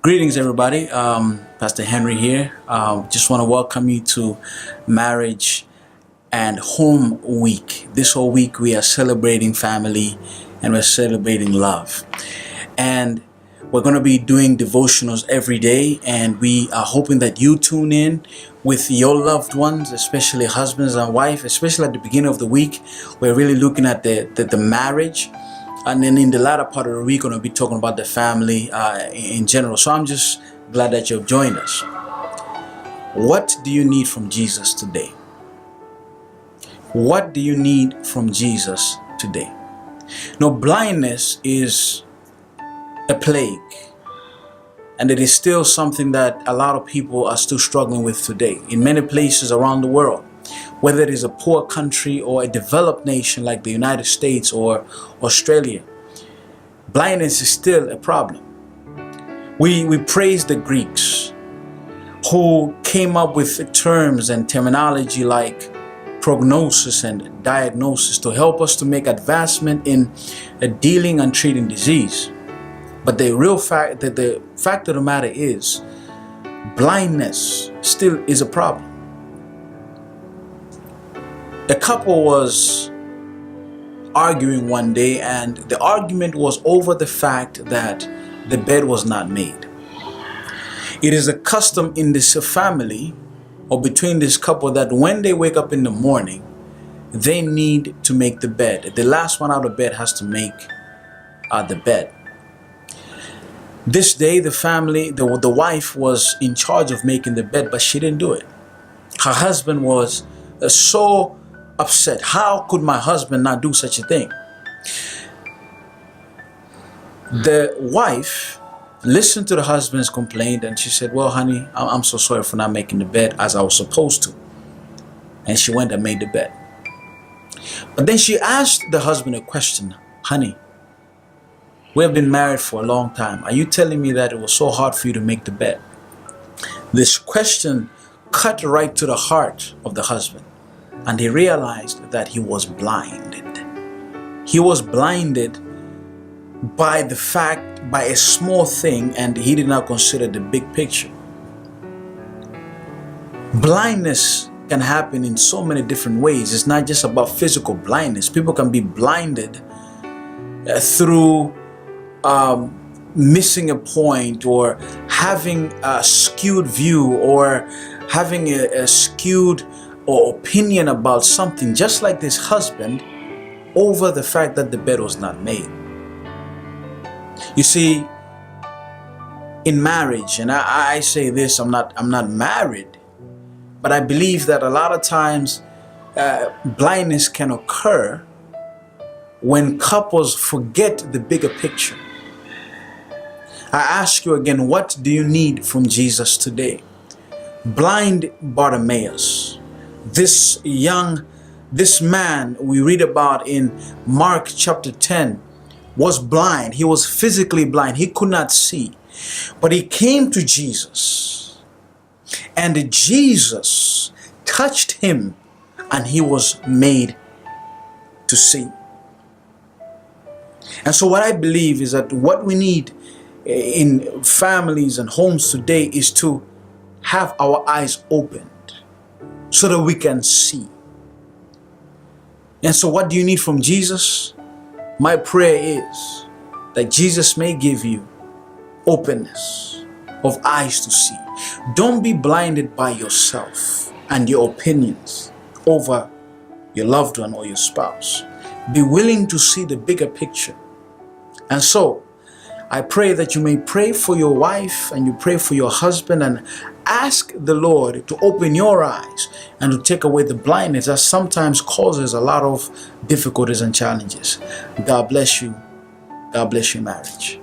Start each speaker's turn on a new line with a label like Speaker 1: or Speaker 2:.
Speaker 1: Greetings, everybody. Pastor Henry here. Just want to welcome you to Marriage and Home Week. This whole week we are celebrating family and we're celebrating love. And we're going to be doing devotionals every day, and we are hoping that you tune in with your loved ones, especially husbands and wives, especially at the beginning of the week. We're really looking at the marriage. And then in the latter part of the week, we're going to be talking about the family in general. So I'm just glad that you've joined us. What do you need from Jesus today? What do you need from Jesus today? Now, blindness is a plague. And it is still something that a lot of people are still struggling with today in many places around the world. Whether it is a poor country or a developed nation like the United States or Australia, blindness is still a problem. We praise the Greeks who came up with terms and terminology like prognosis and diagnosis to help us to make advancement in dealing and treating disease. But the fact of the matter is, blindness still is a problem. A couple was arguing one day, and the argument was over the fact that the bed was not made. It is a custom in this family or between this couple that when they wake up in the morning, they need to make the bed. The last one out of bed has to make the bed. This day, the wife was in charge of making the bed, but she didn't do it. Her husband was so upset. How could my husband not do such a thing? The wife listened to the husband's complaint and she said, well, honey, I'm so sorry for not making the bed as I was supposed to. And she went and made the bed. But then she asked the husband a question. Honey, we have been married for a long time. Are you telling me that it was so hard for you to make the bed? This question cut right to the heart of the husband. And he realized that he was blinded. He was blinded by a small thing, and he did not consider the big picture. Blindness can happen in so many different ways. It's not just about physical blindness. People can be blinded through missing a point, or having a skewed view, or having a skewed or opinion about something, just like this husband, over the fact that the bed was not made. You see, in marriage, and I say this, I'm not married, but I believe that a lot of times blindness can occur when couples forget the bigger picture. I ask you again, what do you need from Jesus today? Blind Bartimaeus, this man we read about in Mark chapter 10, was blind. He was physically blind. He could not see. But he came to Jesus, and Jesus touched him, and he was made to see. And so what I believe is that what we need in families and homes today is to have our eyes opened so that we can see. And so what do you need from Jesus? My prayer is that Jesus may give you openness of eyes to see. Don't be blinded by yourself and your opinions over your loved one or your spouse. Be willing to see the bigger picture. And so I pray that you may pray for your wife and you pray for your husband, and ask the Lord to open your eyes and to take away the blindness that sometimes causes a lot of difficulties and challenges. God bless you. God bless your marriage.